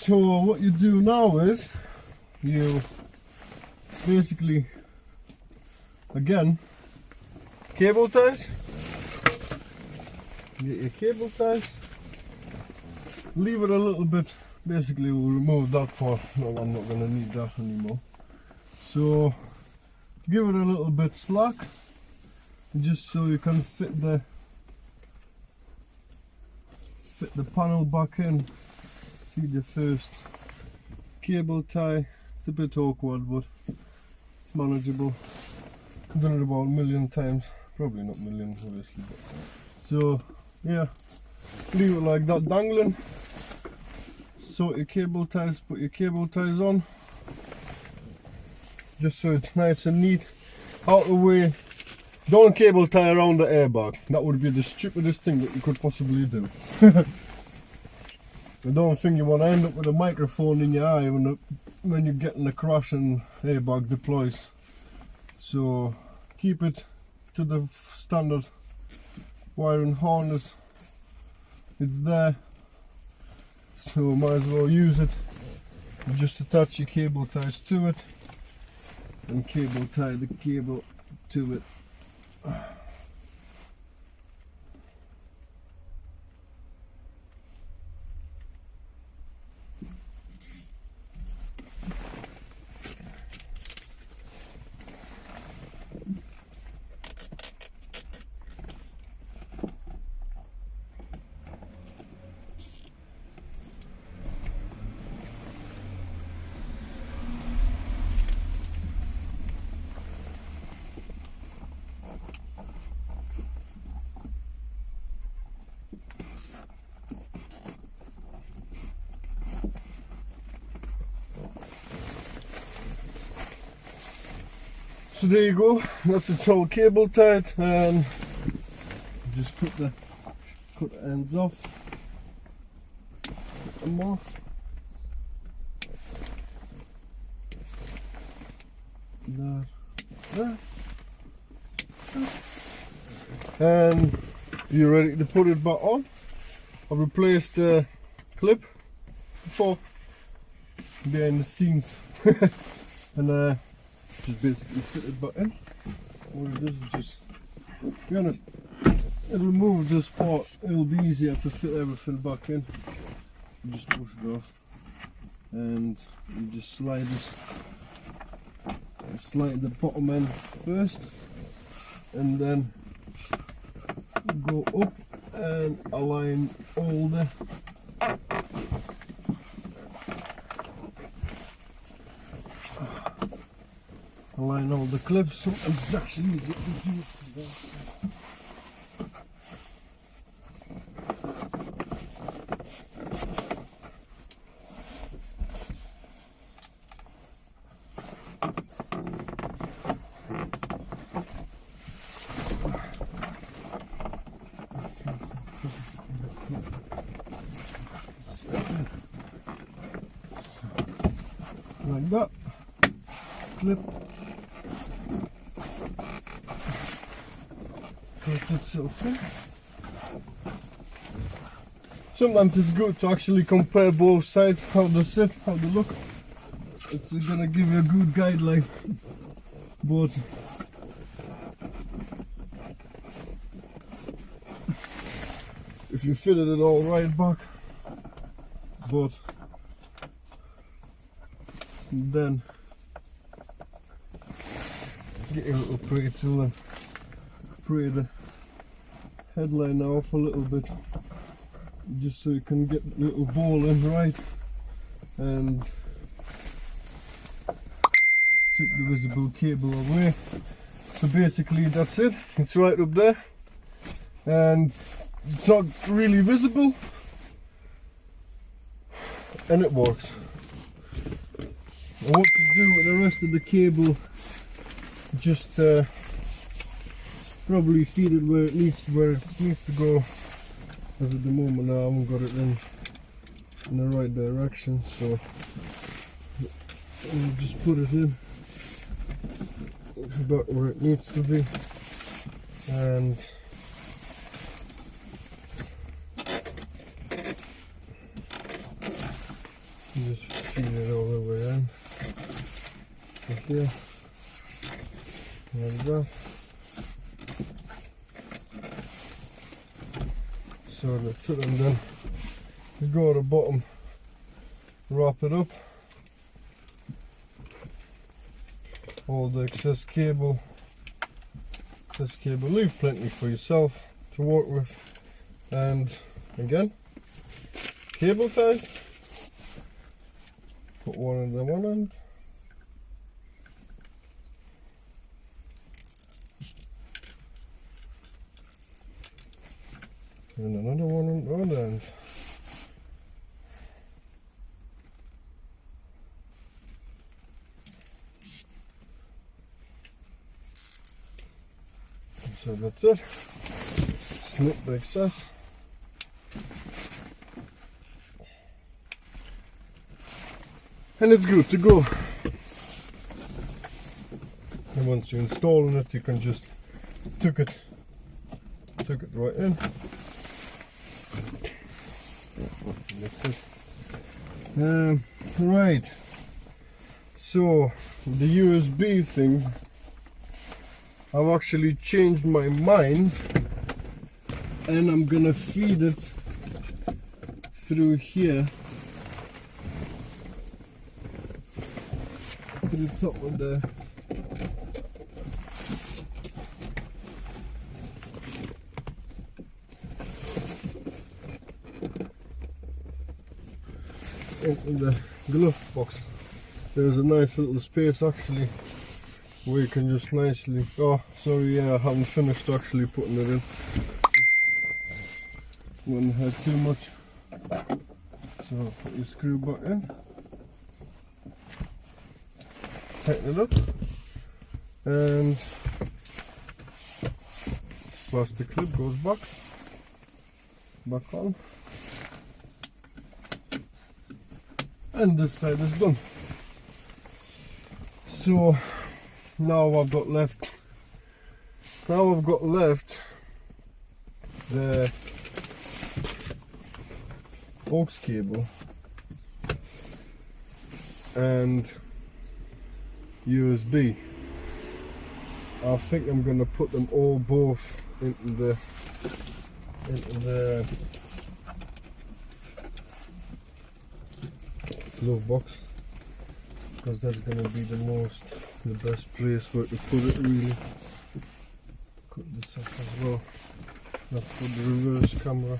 So what you do now is you basically, again, cable ties. Get your cable ties. Leave it a little bit. Basically, we'll remove that part. No, I'm not going to need that anymore. So give it a little bit slack, just so you can fit the panel back in. Feed the first cable tie. It's a bit awkward, but it's manageable. I've done it about a million times. Probably not millions, obviously. But. So yeah, leave it like that dangling. Sort your cable ties, put your cable ties on, just so it's nice and neat. Out of the way. Don't cable tie around the airbag. That would be the stupidest thing that you could possibly do. I don't think you want to end up with a microphone in your eye when you get in a crash and airbag deploys. So keep it to the standard wiring harness. It's there, so might as well use it. You just attach your cable ties to it and cable tie the cable to it. So there you go, that's its whole cable tied, and just cut the ends off. Cut them off. There. And you're ready to put it back on. I've replaced the clip before behind the scenes and just basically fit it back in. What it does is just, to be honest, it'll remove this part, it'll be easier to fit everything back in. You just push it off and you just slide the bottom end first and then go up and align all the clips. Sometimes it's actually easier to do it. Like that. Clip. Clip itself in. Sometimes it's good to actually compare both sides, how they sit, how they look. It's gonna give you a good guideline. But if you fitted it all right back, but then get your little pray tool and pray the headline off a little bit, just so you can get the little ball in right, and took the visible cable away. So basically that's it, it's right up there and it's not really visible and it works. And what to do with the rest of the cable, just probably feed it where it needs to go, as at the moment I haven't got it in the right direction, so I'll just put it in about where it needs to be, and Just feed it all the way in. Like here. Like that. So that's it, and then you go to the bottom, wrap it up. All the excess cable, leave plenty for yourself to work with. And again, cable ties, put one on the one end, and another one on the other end. So that's it, snip the excess. And it's good to go. And once you're installing it, you can just tuck it right in. That's it. Right. So the USB thing, I've actually changed my mind, and I'm gonna feed it through here, to the top of the into the glove box. There's a nice little space actually where you can just nicely, oh sorry, yeah, I haven't finished actually putting it in. Wouldn't have too much. So I'll put your screw back in, tighten it up, and plastic clip goes back on, and this side is done. So now I've got left the aux cable and USB. I think I'm gonna put them all both into the glove box, because that's gonna be the best place where to put it really. Cut this off as well. That's for the reverse camera.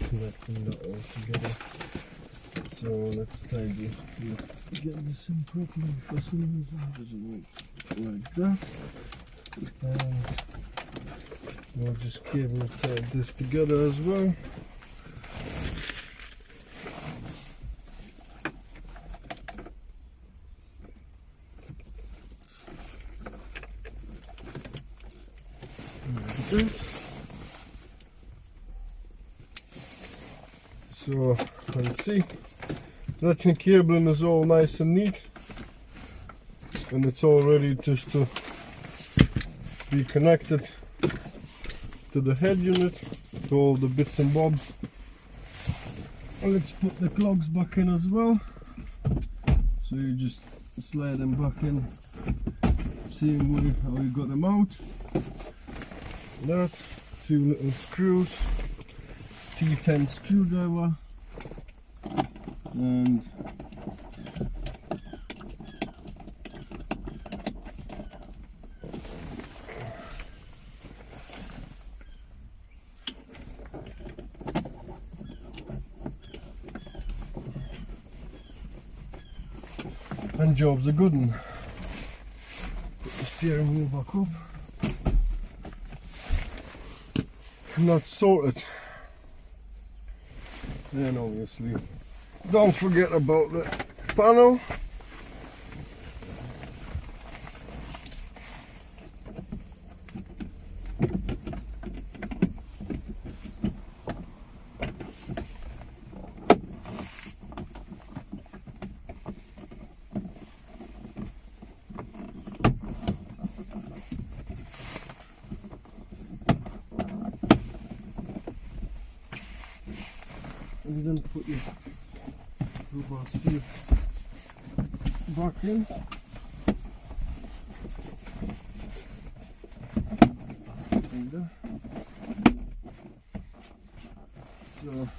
Connecting that all together. So let's get this in properly. For some reason it doesn't work like that. And we'll just cable tie this together as well. Like that. So let's see, latching cabling is all nice and neat, and it's all ready just to be connected to the head unit, to all the bits and bobs. And let's put the clogs back in as well. So you just slide them back in, same way how you got them out. That, 2 little screws. T10 screwdriver, and job's a good one. Put the steering wheel back up. And that's sorted. And obviously, don't forget about the panel. and then put your rubber seal back in. Like that. So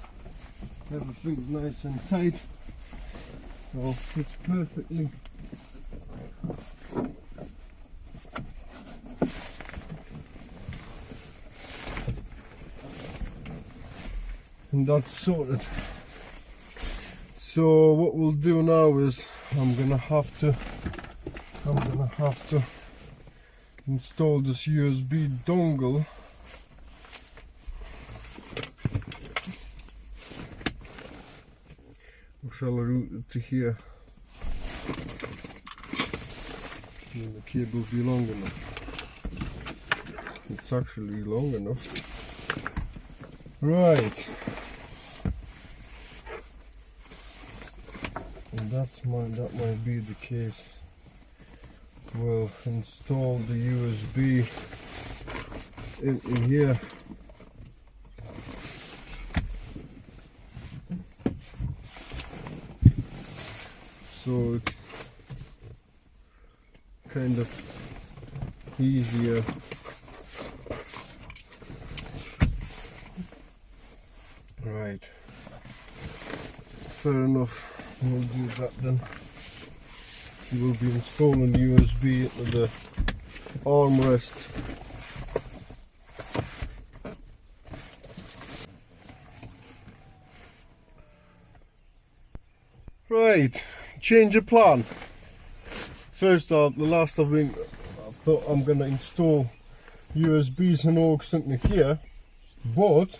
everything's nice and tight. It all fits perfectly. And that's sorted. So what we'll do now is I'm gonna have to install this USB dongle. Or shall I route it to here? And the cable will be long enough. It's actually long enough. Right. And that might be the case. We'll install the USB in here. So it's kind of easier. Right. Fair enough. We'll do that then. We will be installing USB into the armrest. Right, change of plan. First off, I thought I'm going to install USBs and aux into here, but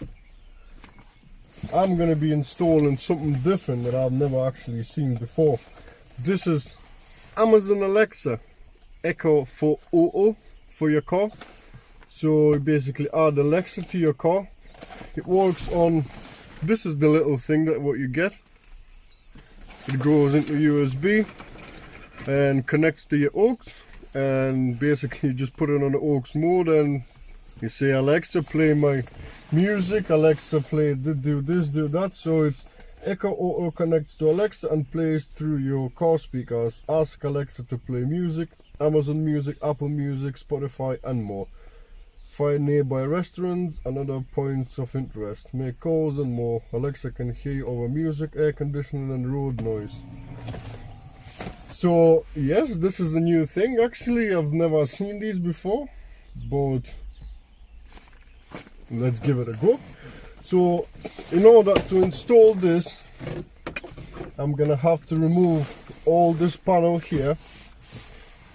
I'm going to be installing something different that I've never actually seen before. This is Amazon Alexa Echo for Auto for your car. So you basically add Alexa to your car. It works on, this is the little thing that what you get. It goes into USB and connects to your aux, and basically you just put it on the aux mode and you say, Alexa, play my music, Alexa, play do this, do that. So it's Echo Auto connects to Alexa and plays through your car speakers. Ask Alexa to play music, Amazon Music, Apple Music, Spotify and more. Find nearby restaurants and other points of interest. Make calls and more. Alexa can hear over music, air conditioning and road noise. So yes, this is a new thing. Actually, I've never seen these before, but let's give it a go. So in order to install this, I'm gonna have to remove all this panel here,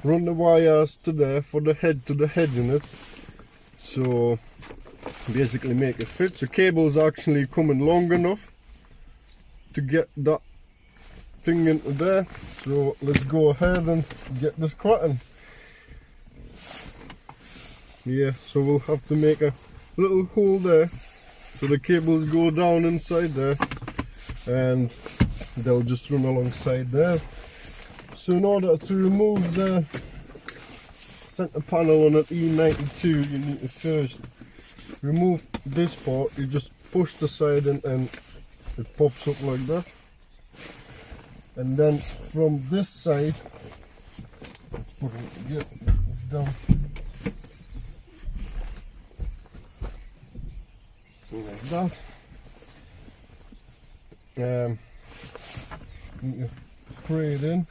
run the wires to there for the head to the head unit. So basically make it fit. So cable's actually coming long enough to get that thing into there. So let's go ahead and get this cracking. Yeah, so we'll have to make a little hole there so the cables go down inside there and they'll just run alongside there. So in order to remove the center panel on an e92, you need to first remove this part. You just push the side in and it pops up like that, and then from this side get this down like that. Need to spray it in,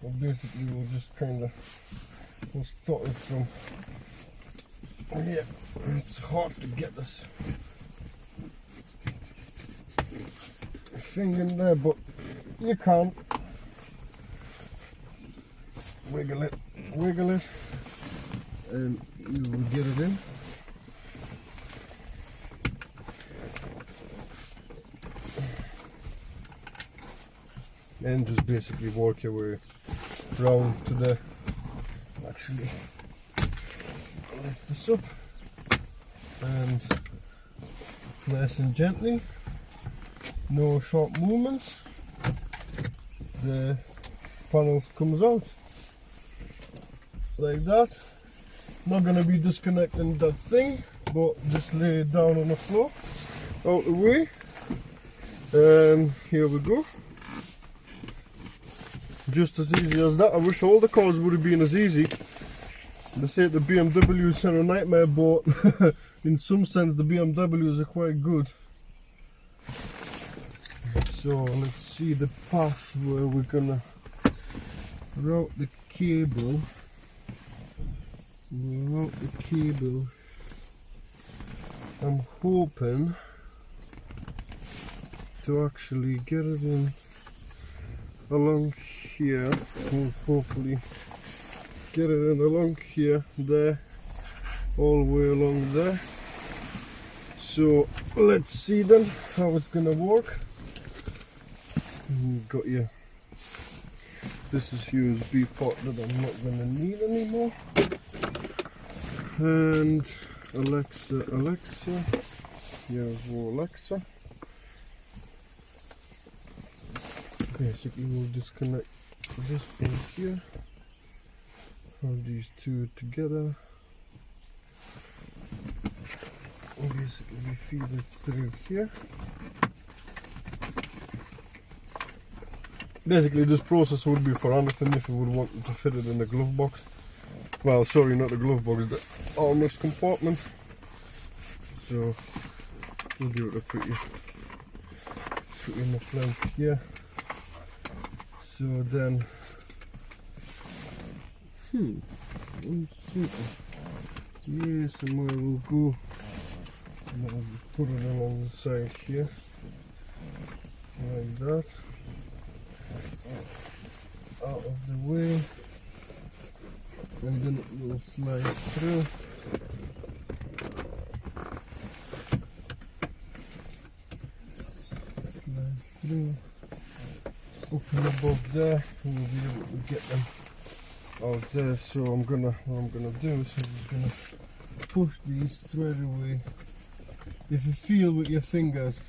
but basically we'll just kind of start it from here. It's hard to get this thing in there, but you can't. Wiggle it, and you will get it in. And just basically work your way round to the, actually lift this up and nice and gently, no sharp movements, the panels comes out like that. Not going to be disconnecting that thing, but just lay it down on the floor out the way. And here we go. Just as easy as that. I wish all the cars would have been as easy. They say the BMWs are a nightmare, but in some sense the BMWs are quite good. So let's see the path where we're gonna route the cable. I'm hoping to actually get it in along here. We'll hopefully get it in along here, there, all the way along there. So let's see then how it's gonna work. Got you. This is USB port that I'm not gonna need anymore. And Alexa, here's Alexa. Basically we'll disconnect this from here, hold these two together, and basically we feed it through here. Basically this process would be for anything if you would want to fit it in the glove box. Well, sorry, not the glove box, the armrest compartment. So we'll give it a pretty enough length here. So then, yes, and where we'll go, and I'll just put it along the side here, like that, out of the way, and then it will slide through. Open above there, and we'll be able to get them out there. So what I'm gonna do is I'm just gonna push these straight away. If you feel with your fingers,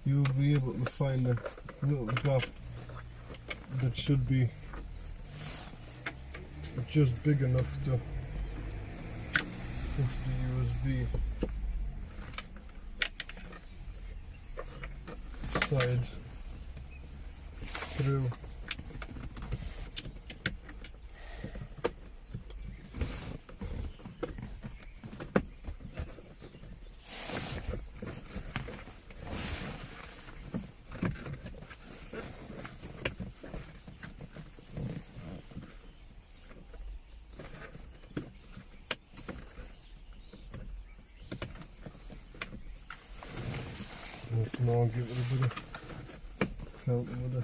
you'll be able to find a little gap that should be just big enough to push the USB side through. Let's now give it a bit of help with the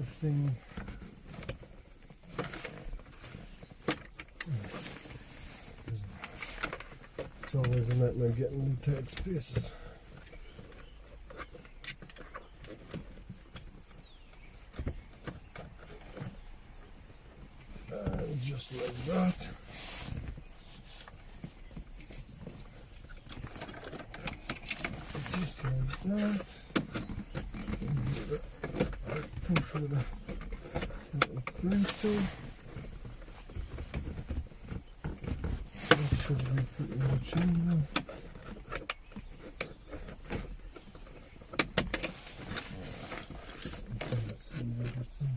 thing. It's always a nightmare getting in tight spaces. And just like that. Just like that. Push with a little printer. That should be pretty much in there. Let's see if it's in.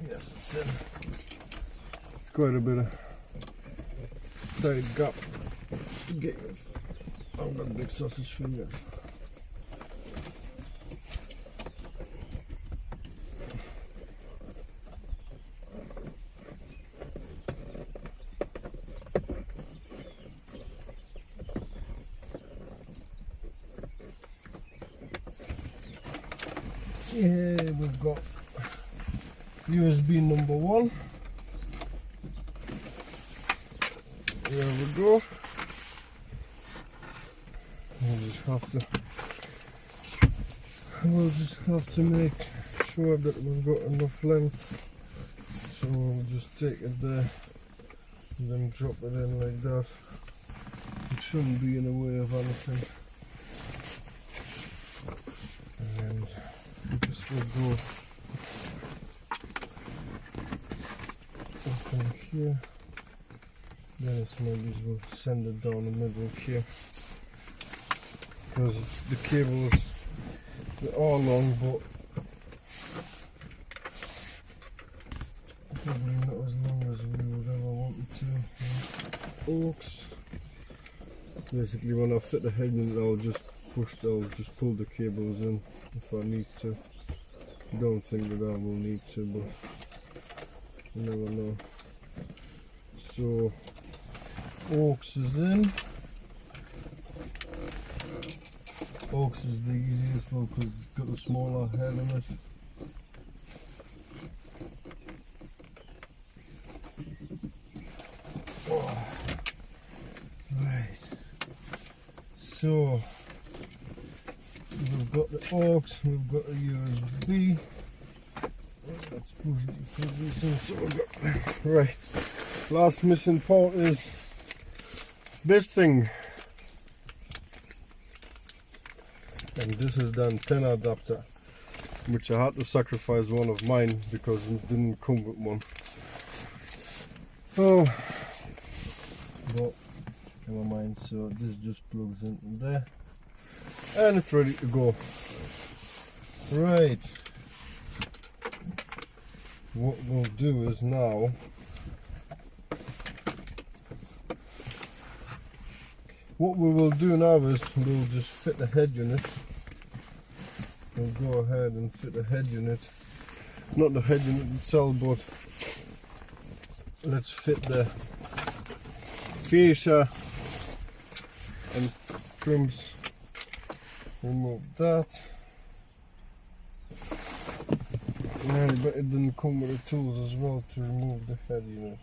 Yes, it's in. It's quite a bit of tight gap to get your on the big sausage fingers. Here we've got USB number 1. There we go. We'll just have to make sure that we've got enough length. So we'll just take it there and then drop it in like that. It shouldn't be in the way of anything. And this will go up in here. Then maybe we'll send it down the middle here, because the cables, they are long, but probably not as long as we would ever want it to. Oaks. Basically, when I fit the head in, I'll just pull the cables in if I need to. Don't think that I will need to, but you never know. So Oaks is in. Oaks is the easiest one because it's got a smaller head in it. Oh. Right. So we've got the Oaks, we've got a USB. Let's push this in. So we've got, right. Last missing part is this thing. And this is the antenna adapter, which I had to sacrifice one of mine because it didn't come with one. Oh, but never mind. So this just plugs in there, and it's ready to go. Right. What we'll do is now. What we will do now is we'll just fit the head unit. We'll go ahead and fit the head unit. Not the head unit itself, but let's fit the fascia and trims. Remove that. And but it didn't come with the tools as well to remove the head unit.